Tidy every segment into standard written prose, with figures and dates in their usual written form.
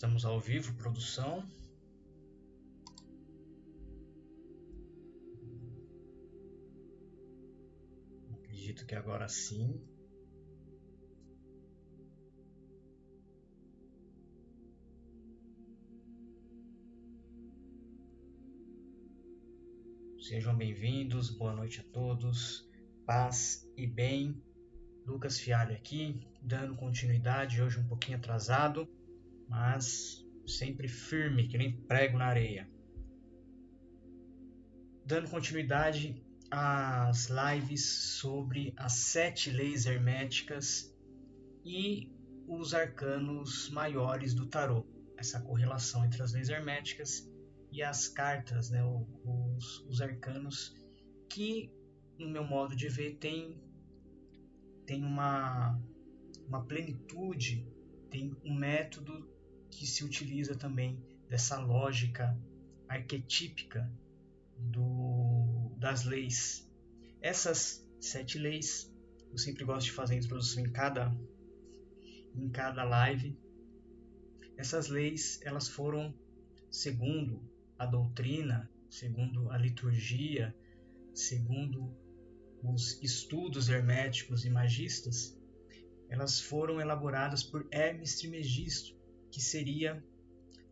Estamos ao vivo, produção. Acredito que agora sim. Sejam bem-vindos, boa noite a todos, paz e bem. Lucas Fialho aqui, dando continuidade, hoje um pouquinho atrasado, mas sempre firme, que nem prego na areia. Dando continuidade às lives sobre as 7 leis herméticas e os arcanos maiores do tarô. Essa correlação entre as leis herméticas e as cartas, né, os arcanos, que, no meu modo de ver, tem uma plenitude, tem um método que se utiliza também dessa lógica arquetípica das leis. Essas 7 leis, eu sempre gosto de fazer a introdução em cada live. Essas leis, elas foram, segundo a doutrina, segundo a liturgia, segundo os estudos herméticos e magistas, elas foram elaboradas por Hermes Trismegisto, que seria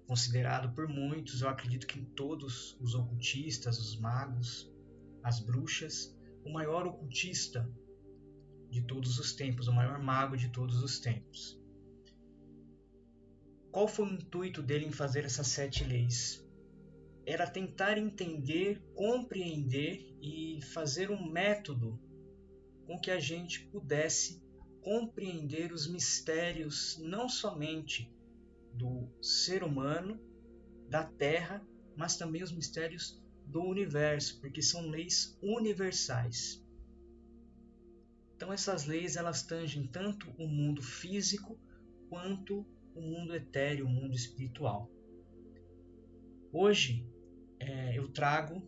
considerado por muitos, eu acredito que em todos os ocultistas, os magos, as bruxas, o maior ocultista de todos os tempos, o maior mago de todos os tempos. Qual foi o intuito dele em fazer essas 7 leis? Era tentar entender, compreender e fazer um método com que a gente pudesse compreender os mistérios não somente do ser humano, da Terra, mas também os mistérios do universo, porque são leis universais. Então essas leis, elas tangem tanto o mundo físico quanto o mundo etéreo, o mundo espiritual. Hoje eu trago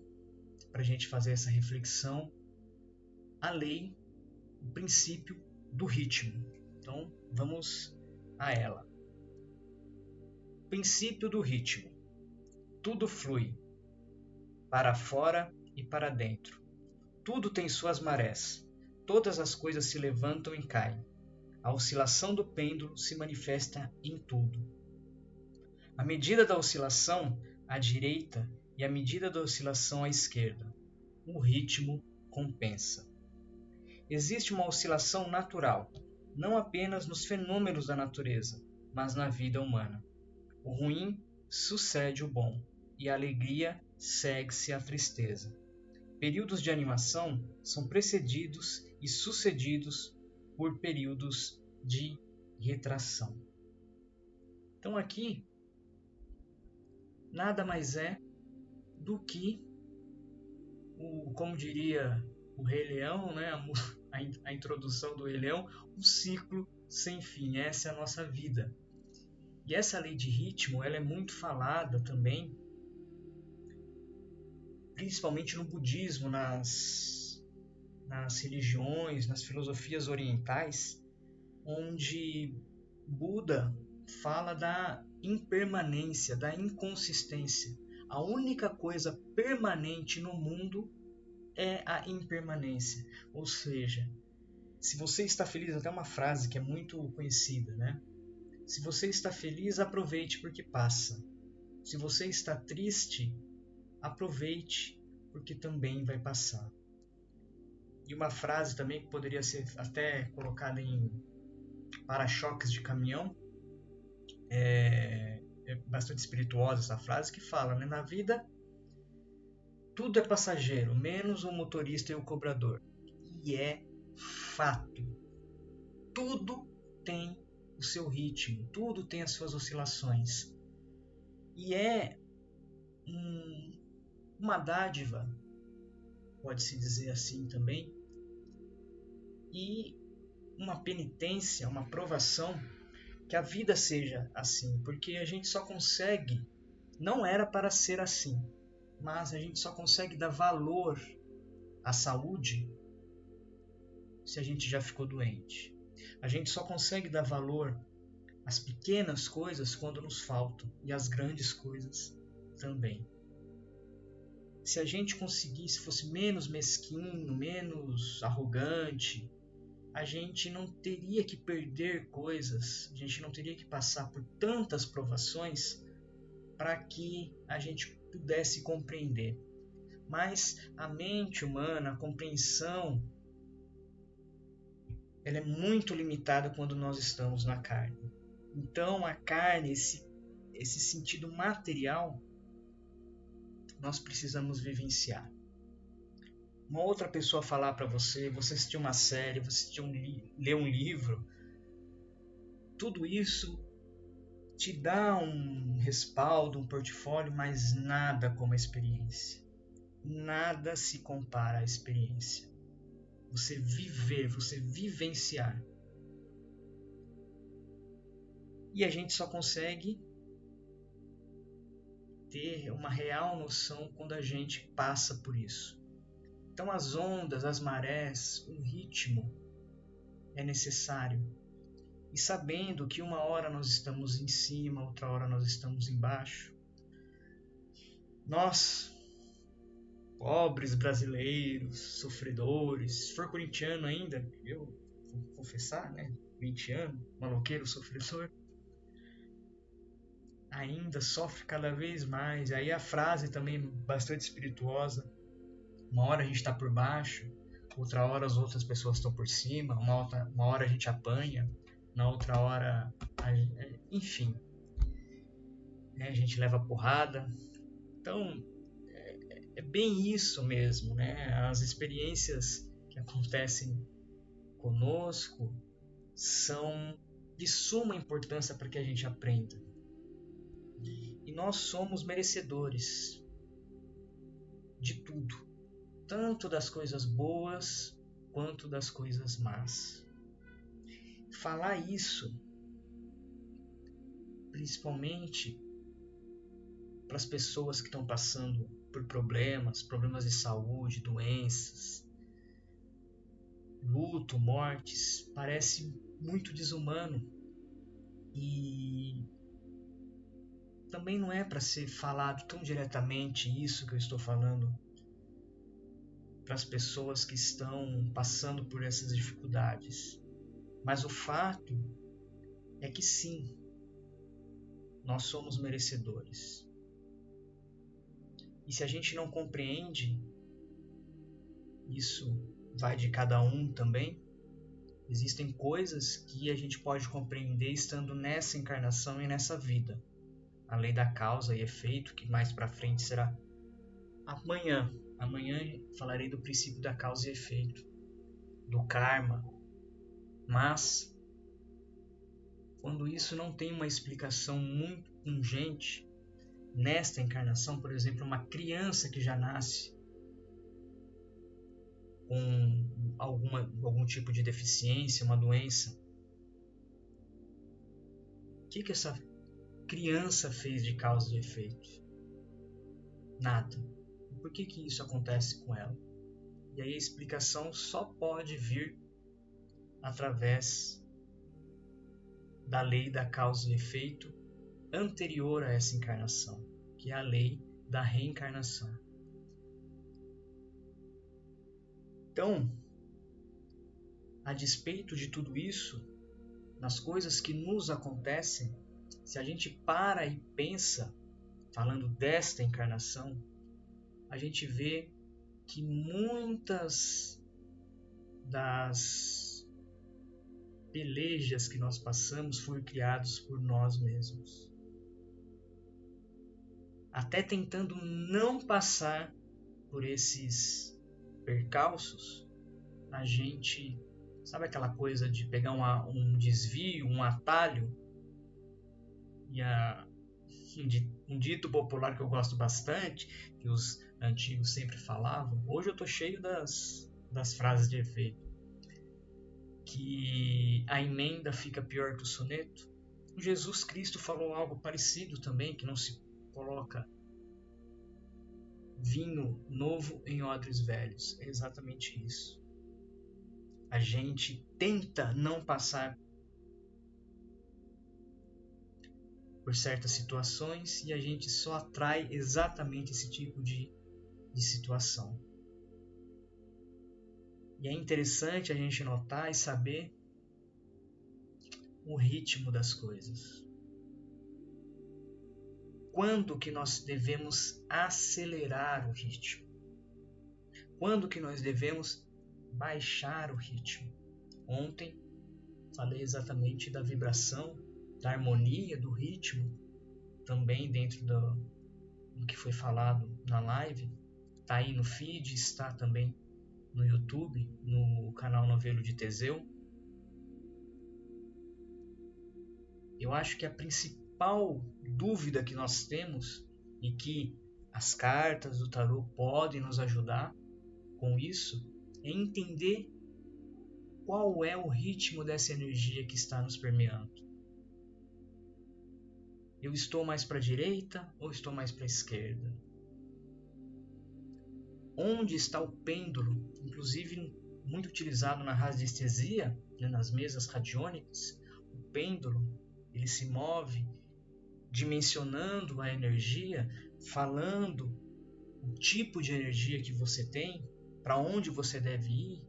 para a gente fazer essa reflexão a lei, o princípio do ritmo. Então vamos a ela. Princípio do ritmo. Tudo flui para fora e para dentro. Tudo tem suas marés. Todas as coisas se levantam e caem. A oscilação do pêndulo se manifesta em tudo. A medida da oscilação à direita e a medida da oscilação à esquerda. O ritmo compensa. Existe uma oscilação natural, não apenas nos fenômenos da natureza, mas na vida humana. O ruim sucede o bom, e a alegria segue-se à tristeza. Períodos de animação são precedidos e sucedidos por períodos de retração. Então aqui, nada mais é do que, como diria o Rei Leão, né? A introdução do Rei Leão, um ciclo sem fim. Essa é a nossa vida. E essa lei de ritmo, ela é muito falada também, principalmente no budismo, nas religiões, nas filosofias orientais, onde Buda fala da impermanência, da inconsistência. A única coisa permanente no mundo é a impermanência. Ou seja, se você está feliz, até uma frase que é muito conhecida, né? Se você está feliz, aproveite porque passa. Se você está triste, aproveite porque também vai passar. E uma frase também que poderia ser até colocada em para-choques de caminhão, é bastante espirituosa essa frase, que fala, né? Na vida tudo é passageiro, menos o motorista e o cobrador. E é fato. Tudo tem o seu ritmo, tudo tem as suas oscilações. E é uma dádiva, pode-se dizer assim também, e uma penitência, uma provação que a vida seja assim, porque a gente só consegue, não era para ser assim, mas a gente só consegue dar valor à saúde se a gente já ficou doente. A gente só consegue dar valor as pequenas coisas quando nos faltam e as grandes coisas também. Se a gente conseguisse, fosse menos mesquinho, menos arrogante, a gente não teria que perder coisas, a gente não teria que passar por tantas provações para que a gente pudesse compreender. Mas a mente humana, a compreensão, ela é muito limitada quando nós estamos na carne. Então a carne, esse sentido material, nós precisamos vivenciar. Uma outra pessoa falar para você assistir uma série, você ler um livro, tudo isso te dá um respaldo, um portfólio, mas nada como a experiência. Nada se compara à experiência. Você viver, você vivenciar. E a gente só consegue ter uma real noção quando a gente passa por isso. Então as ondas, as marés, o ritmo é necessário. E sabendo que uma hora nós estamos em cima, outra hora nós estamos embaixo. Nós, pobres brasileiros, sofredores, se for corintiano ainda, eu vou confessar, né? 20 anos, maloqueiro, sofredor, ainda sofre cada vez mais. Aí a frase também bastante espirituosa. Uma hora a gente está por baixo, outra hora as outras pessoas estão por cima, uma hora a gente apanha, na outra hora, enfim, né, a gente leva porrada. Então, é bem isso mesmo, né? As experiências que acontecem conosco são de suma importância para que a gente aprenda. E nós somos merecedores de tudo, tanto das coisas boas quanto das coisas más. Falar isso, principalmente para as pessoas que estão passando por problemas de saúde, doenças, luto, mortes, parece muito desumano e também não é para ser falado tão diretamente isso que eu estou falando para as pessoas que estão passando por essas dificuldades. Mas o fato é que sim, nós somos merecedores. E se a gente não compreende, isso vai de cada um também. Existem coisas que a gente pode compreender estando nessa encarnação e nessa vida. A lei da causa e efeito, que mais para frente será amanhã. Amanhã falarei do princípio da causa e efeito, do karma. Mas, quando isso não tem uma explicação muito pungente, nesta encarnação, por exemplo, uma criança que já nasce com algum tipo de deficiência, uma doença, o que essa criança fez de causa e efeito? Nada. Por que isso acontece com ela? E aí a explicação só pode vir através da lei da causa e efeito anterior a essa encarnação, que é a lei da reencarnação. Então, a despeito de tudo isso, nas coisas que nos acontecem, se a gente para e pensa, falando desta encarnação, a gente vê que muitas das pelejas que nós passamos foram criadas por nós mesmos. Até tentando não passar por esses percalços, a gente, sabe aquela coisa de pegar um desvio, um atalho? E um dito popular que eu gosto bastante, que os antigos sempre falavam, hoje eu estou cheio das frases de efeito, que a emenda fica pior que o soneto. Jesus Cristo falou algo parecido também, que não se coloca vinho novo em odres velhos. É exatamente isso. A gente tenta não passar por certas situações e a gente só atrai exatamente esse tipo de situação. E é interessante a gente notar e saber o ritmo das coisas. Quando que nós devemos acelerar o ritmo? Quando que nós devemos baixar o ritmo? Ontem falei exatamente da vibração, da harmonia, do ritmo, também dentro do que foi falado na live. Está aí no feed, está também no YouTube, no canal Novelo de Teseu. Eu acho que a principal dúvida que nós temos e que as cartas do tarô podem nos ajudar com isso é entender qual é o ritmo dessa energia que está nos permeando. Eu estou mais para a direita ou estou mais para a esquerda? Onde está o pêndulo, inclusive muito utilizado na radiestesia, nas mesas radiônicas? O pêndulo, ele se move dimensionando a energia, falando o tipo de energia que você tem, para onde você deve ir.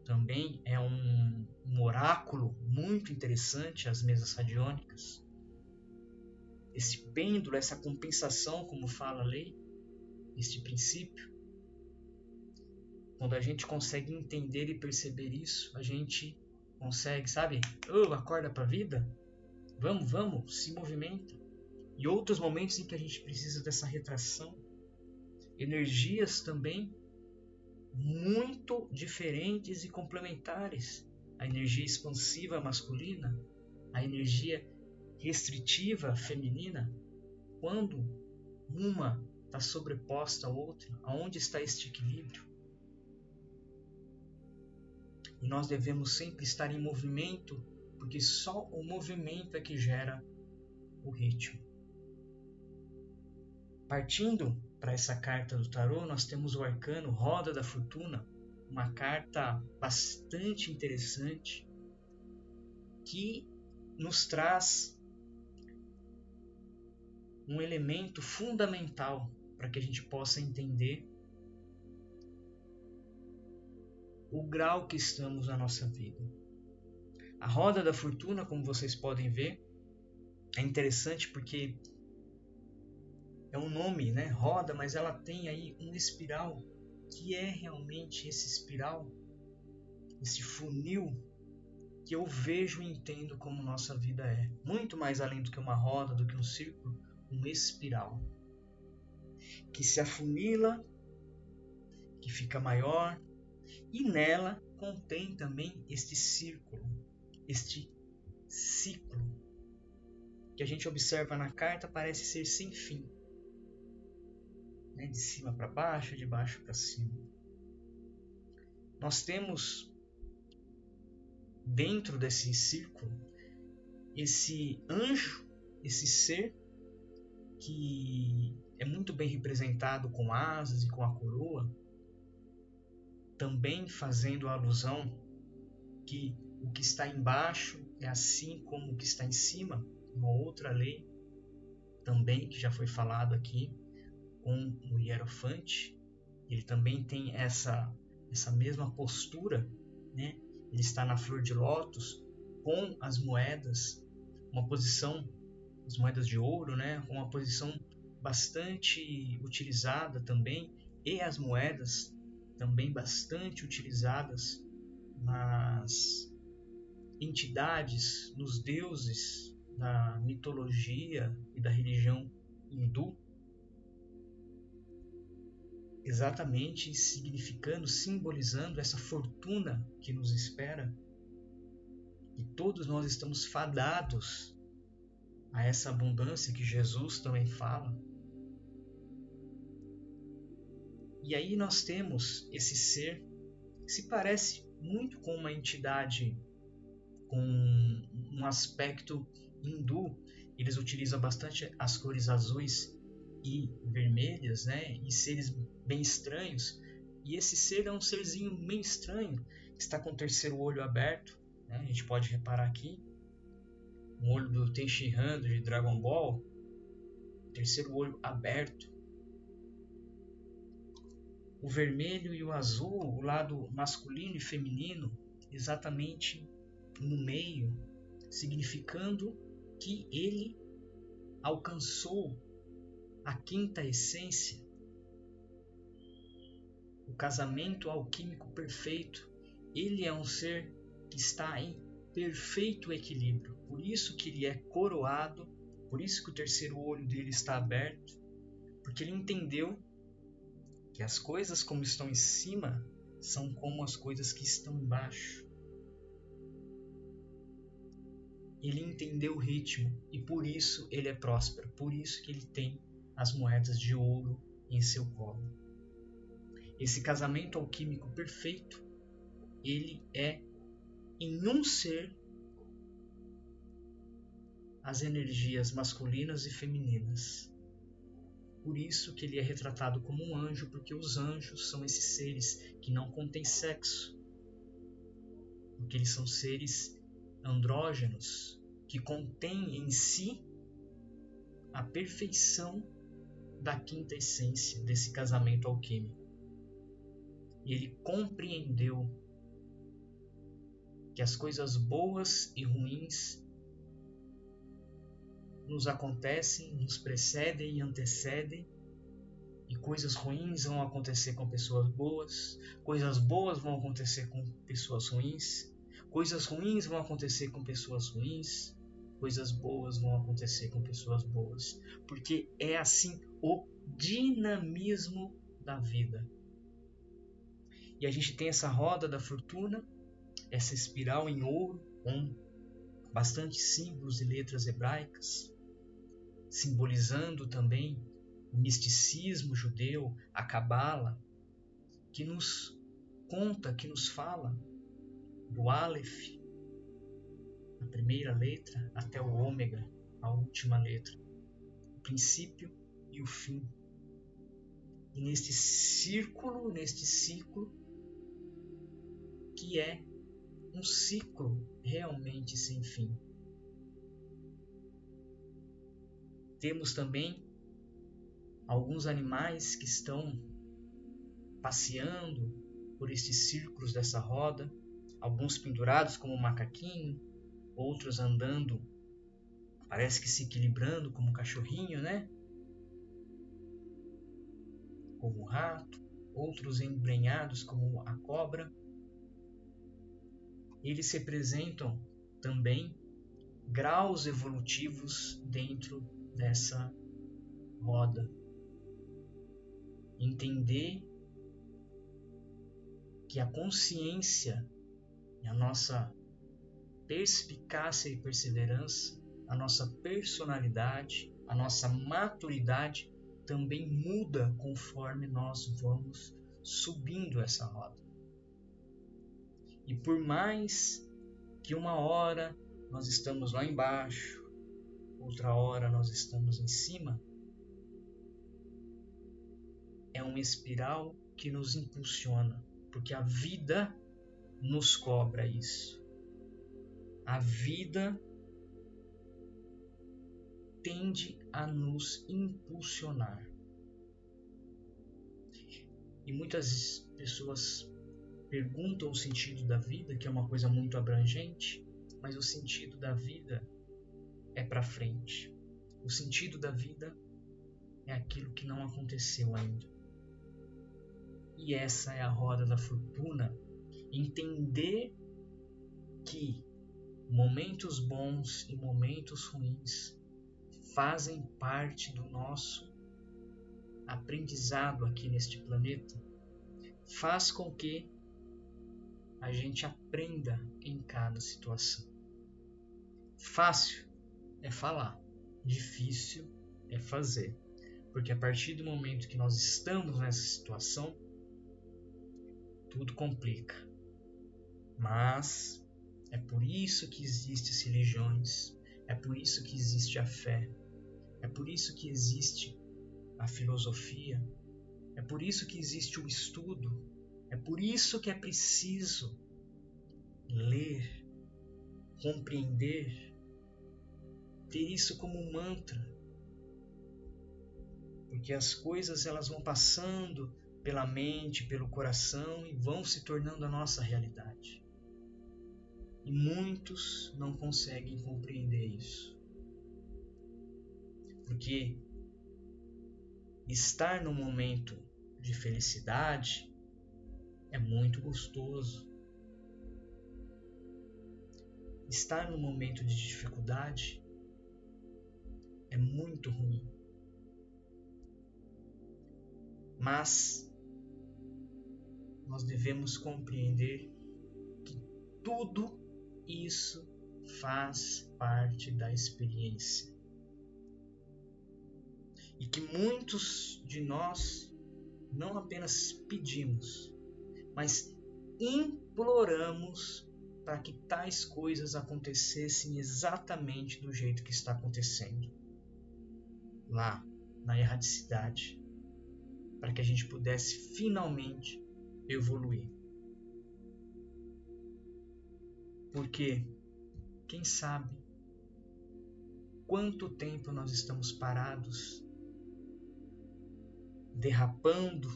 Também é um oráculo muito interessante, as mesas radiônicas. Esse pêndulo, essa compensação, como fala a lei, este princípio, quando a gente consegue entender e perceber isso, a gente consegue, sabe? Acorda para a vida, vamos, se movimenta. E outros momentos em que a gente precisa dessa retração, energias também muito diferentes e complementares. A energia expansiva masculina, a energia restritiva feminina. Quando uma está sobreposta à outra, aonde está este equilíbrio? E nós devemos sempre estar em movimento, porque só o movimento é que gera o ritmo. Partindo para essa carta do tarô, nós temos o arcano Roda da Fortuna, uma carta bastante interessante que nos traz um elemento fundamental para que a gente possa entender o grau que estamos na nossa vida. A Roda da Fortuna, como vocês podem ver, é interessante porque é um nome, né? Roda, mas ela tem aí um espiral, que é realmente esse espiral, esse funil que eu vejo e entendo como nossa vida é. Muito mais além do que uma roda, do que um círculo, um espiral. Que se afunila, que fica maior, e nela contém também este círculo, este ciclo, que a gente observa na carta parece ser sem fim. De cima para baixo, de baixo para cima. Nós temos dentro desse círculo esse anjo, esse ser que é muito bem representado com asas e com a coroa, também fazendo a alusão que o que está embaixo é assim como o que está em cima, uma outra lei também que já foi falado aqui com o Hierofante. Ele também tem essa mesma postura, né? Ele está na flor de lótus com as moedas, uma posição, as moedas de ouro, né? Com uma posição bastante utilizada também, e as moedas também bastante utilizadas nas entidades, nos deuses da mitologia e da religião hindu, exatamente significando, simbolizando essa fortuna que nos espera. E todos nós estamos fadados a essa abundância que Jesus também fala. E aí nós temos esse ser que se parece muito com uma entidade com um aspecto hindu. Eles utilizam bastante as cores azuis e vermelhas, né? E seres bem estranhos. E esse ser é um serzinho meio estranho, que está com o terceiro olho aberto, né? A gente pode reparar aqui, um olho do Tenshinhan de Dragon Ball, o terceiro olho aberto. O vermelho e o azul, o lado masculino e feminino, exatamente no meio, significando que ele alcançou a quinta essência, o casamento alquímico perfeito. Ele é um ser que está em perfeito equilíbrio, por isso que ele é coroado, por isso que o terceiro olho dele está aberto, porque ele entendeu que as coisas como estão em cima são como as coisas que estão embaixo. Ele entendeu o ritmo e por isso ele é próspero, por isso que ele tem as moedas de ouro em seu colo. Esse casamento alquímico perfeito, ele é em um ser as energias masculinas e femininas. Por isso que ele é retratado como um anjo, porque os anjos são esses seres que não contêm sexo, porque eles são seres andrógenos, que contêm em si a perfeição da quinta essência desse casamento alquímico. E ele compreendeu que as coisas boas e ruins nos acontecem, nos precedem e antecedem, e coisas ruins vão acontecer com pessoas boas, coisas boas vão acontecer com pessoas ruins, coisas ruins vão acontecer com pessoas ruins, coisas boas vão acontecer com pessoas boas, porque é assim o dinamismo da vida. E a gente tem essa roda da fortuna, essa espiral em ouro, com bastante símbolos e letras hebraicas, simbolizando também o misticismo judeu, a Cabala, que nos conta, que nos fala do Aleph, a primeira letra, até o Ômega, a última letra, o princípio e o fim. E neste ciclo, que é um ciclo realmente sem fim. Temos também alguns animais que estão passeando por estes círculos dessa roda, alguns pendurados como o macaquinho, outros andando, parece que se equilibrando como o cachorrinho, né? Como o rato, outros embrenhados como a cobra. Eles representam também graus evolutivos dentro dessa roda. Entender que a consciência e a nossa perspicácia e perseverança, a nossa personalidade, a nossa maturidade também muda conforme nós vamos subindo essa roda. E por mais que uma hora nós estamos lá embaixo, outra hora nós estamos em cima, é uma espiral que nos impulsiona, porque a vida nos cobra isso. A vida tende a nos impulsionar. E muitas pessoas perguntam o sentido da vida, que é uma coisa muito abrangente, mas o sentido da vida é para frente. O sentido da vida é aquilo que não aconteceu ainda. E essa é a roda da fortuna. Entender que momentos bons e momentos ruins fazem parte do nosso aprendizado aqui neste planeta, faz com que a gente aprenda em cada situação. Fácil é falar, difícil é fazer, porque a partir do momento que nós estamos nessa situação, tudo complica. Mas é por isso que existem as religiões, é por isso que existe a fé, é por isso que existe a filosofia, é por isso que existe o estudo, é por isso que é preciso ler, compreender ter isso como um mantra, porque as coisas elas vão passando pela mente, pelo coração e vão se tornando a nossa realidade. E muitos não conseguem compreender isso. Porque estar no momento de felicidade é muito gostoso. Estar no momento de dificuldade é muito ruim. Mas nós devemos compreender que tudo isso faz parte da experiência. E que muitos de nós não apenas pedimos, mas imploramos para que tais coisas acontecessem exatamente do jeito que está acontecendo lá na erradicidade, para que a gente pudesse finalmente evoluir. Porque, quem sabe, quanto tempo nós estamos parados, derrapando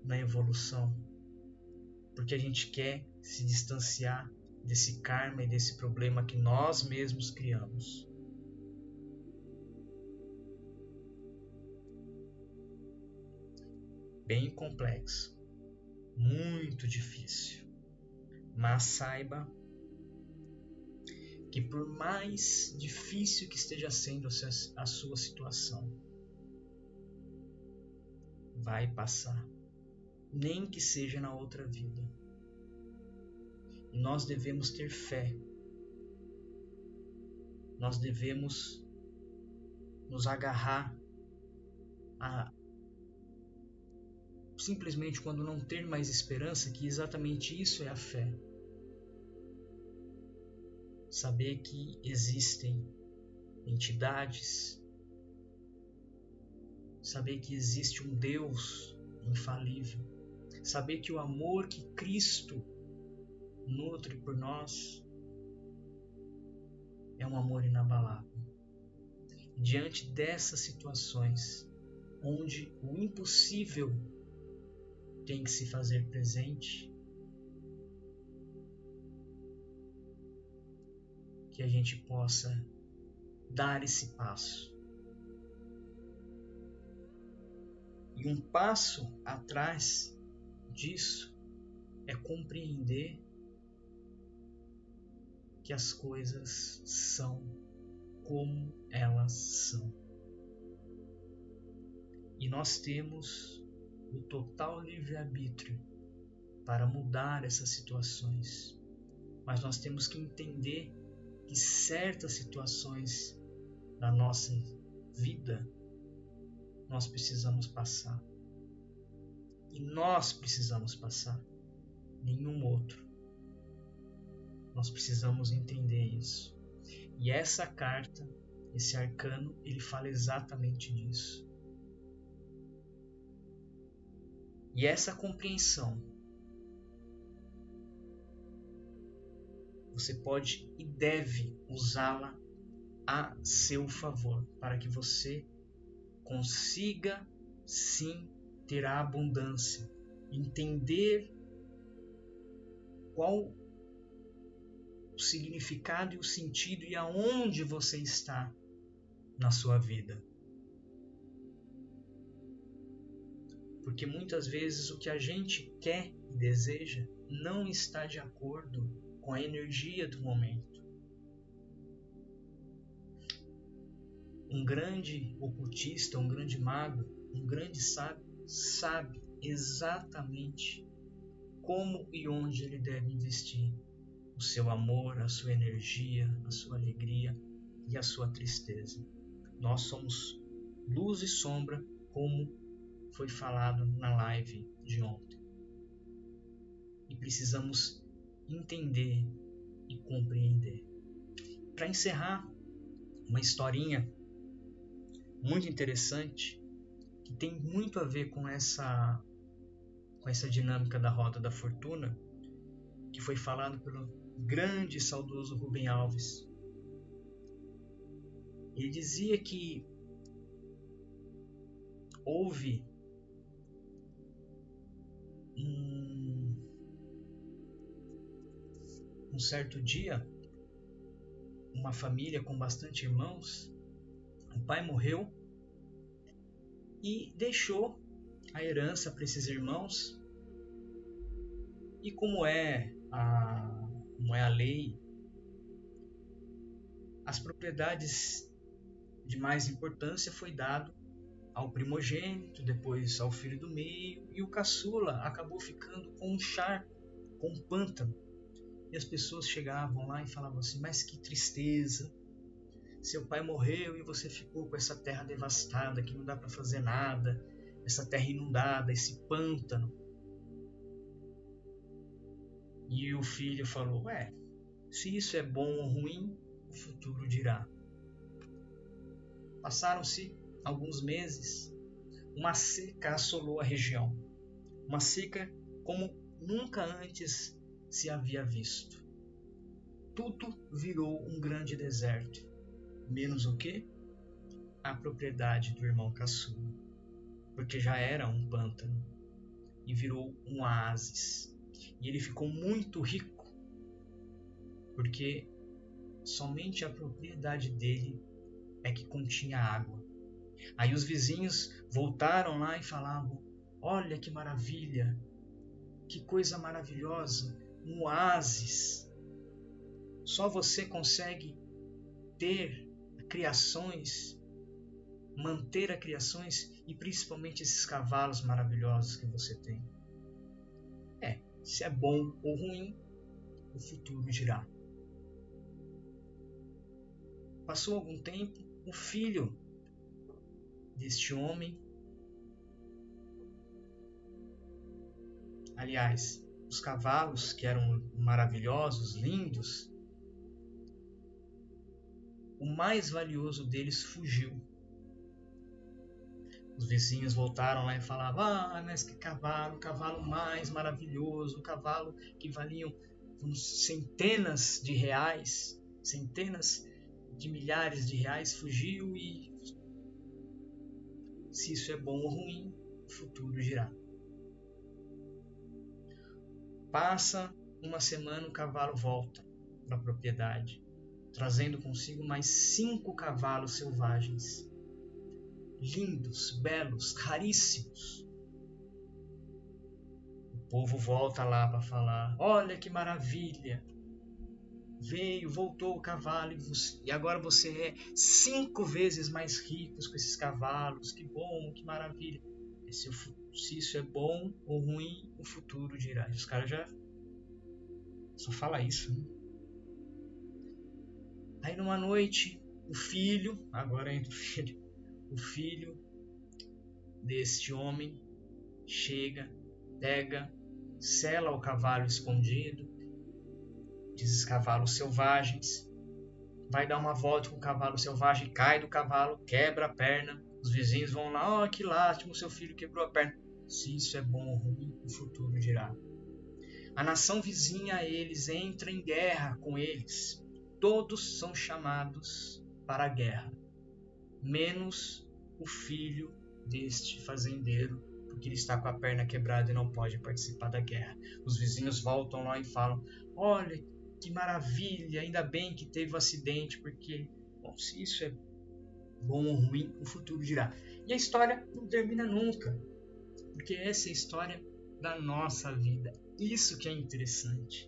na evolução, porque a gente quer se distanciar desse karma e desse problema que nós mesmos criamos. Bem complexo, muito difícil, mas saiba que por mais difícil que esteja sendo a sua situação, vai passar, nem que seja na outra vida. E nós devemos ter fé. Nós devemos nos agarrar a simplesmente quando não ter mais esperança, que exatamente isso é a fé. Saber que existem entidades, saber que existe um Deus infalível, saber que o amor que Cristo nutre por nós é um amor inabalável. Diante dessas situações, onde o impossível tem que se fazer presente, que a gente possa dar esse passo. E um passo atrás disso é compreender que as coisas são como elas são. E nós temos o total livre-arbítrio para mudar essas situações. Mas nós temos que entender que certas situações da nossa vida nós precisamos passar. E nós precisamos passar, nenhum outro. Nós precisamos entender isso. E essa carta, esse arcano, ele fala exatamente disso. E essa compreensão, você pode e deve usá-la a seu favor, para que você consiga sim ter a abundância, entender qual o significado e o sentido e aonde você está na sua vida. Porque muitas vezes o que a gente quer e deseja não está de acordo com a energia do momento. Um grande ocultista, um grande mago, um grande sábio, sabe exatamente como e onde ele deve investir o seu amor, a sua energia, a sua alegria e a sua tristeza. Nós somos luz e sombra, como foi falado na live de ontem. E precisamos entender e compreender. Para encerrar, uma historinha muito interessante que tem muito a ver com essa dinâmica da roda da fortuna, que foi falado pelo grande e saudoso Rubem Alves. Ele dizia que houve um certo dia, uma família com bastante irmãos, o pai morreu e deixou a herança para esses irmãos. E como é a lei, as propriedades de mais importância foi dado ao primogênito, depois ao filho do meio, e o caçula acabou ficando com um charco, com um pântano. E as pessoas chegavam lá e falavam assim: mas que tristeza, seu pai morreu e você ficou com essa terra devastada, que não dá para fazer nada, essa terra inundada, esse pântano. E o filho falou: se isso é bom ou ruim, o futuro dirá. Passaram-se alguns meses, uma seca assolou a região, uma seca como nunca antes se havia visto. Tudo virou um grande deserto, menos o quê? A propriedade do irmão caçula, porque já era um pântano e virou um oásis. E ele ficou muito rico, porque somente a propriedade dele é que continha água. Aí os vizinhos voltaram lá e falavam: olha que maravilha, que coisa maravilhosa, um oásis. Só você consegue ter criações, manter as criações e principalmente esses cavalos maravilhosos que você tem. Se é bom ou ruim, o futuro dirá. Passou algum tempo, o filho deste homem, aliás, os cavalos que eram maravilhosos, lindos, o mais valioso deles fugiu. Os vizinhos voltaram lá e falavam: mas que cavalo, o cavalo mais maravilhoso, o cavalo que valiam centenas de reais, centenas de milhares de reais, fugiu. E se isso é bom ou ruim, o futuro dirá. Passa uma semana, o cavalo volta para a propriedade, trazendo consigo mais 5 cavalos selvagens, lindos, belos, raríssimos. O povo volta lá para falar: olha que maravilha, voltou o cavalo e agora você é 5 vezes mais rico com esses cavalos, que bom, que maravilha. Se isso é bom ou ruim, o futuro dirá. E os caras já só falam isso, né? Aí numa noite, o filho deste homem chega, pega, sela o cavalo escondido, desses cavalos selvagens, vai dar uma volta com o cavalo selvagem, cai do cavalo, quebra a perna. Os vizinhos vão lá: que lástima, seu filho quebrou a perna. Se isso é bom ou ruim, o futuro dirá. A nação vizinha a eles entra em guerra com eles. Todos são chamados para a guerra, menos o filho deste fazendeiro, porque ele está com a perna quebrada e não pode participar da guerra. Os vizinhos voltam lá e falam: olha que maravilha, ainda bem que teve um acidente, porque, se isso é bom ou ruim, o futuro dirá. E a história não termina nunca, porque essa é a história da nossa vida. Isso que é interessante.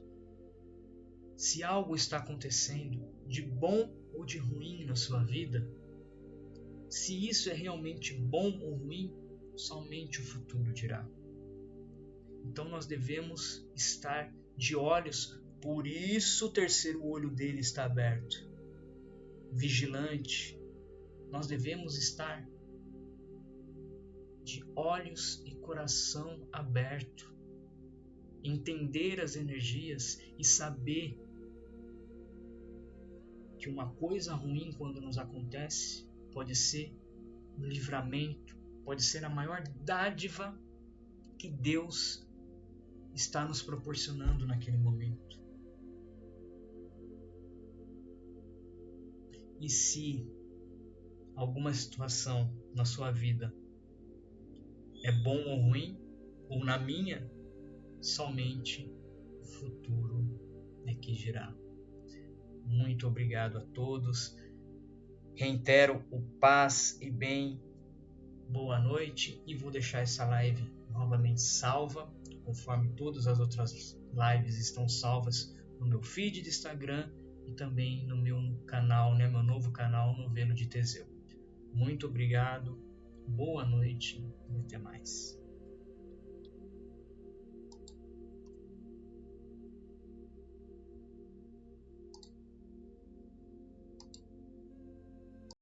Se algo está acontecendo de bom ou de ruim na sua vida, se isso é realmente bom ou ruim, somente o futuro dirá. Então nós devemos estar de olhos, por isso o terceiro olho dele está aberto, vigilante. Nós devemos estar de olhos e coração aberto, entender as energias e saber que uma coisa ruim, quando nos acontece, pode ser um livramento, pode ser a maior dádiva que Deus está nos proporcionando naquele momento. E se alguma situação na sua vida é bom ou ruim, ou na minha, somente o futuro é que dirá. Muito obrigado a todos. Reitero o paz e bem. Boa noite, e vou deixar essa live novamente salva, conforme todas as outras lives estão salvas no meu feed de Instagram e também no meu canal, meu novo canal Novelo de Teseu. Muito obrigado, boa noite e até mais.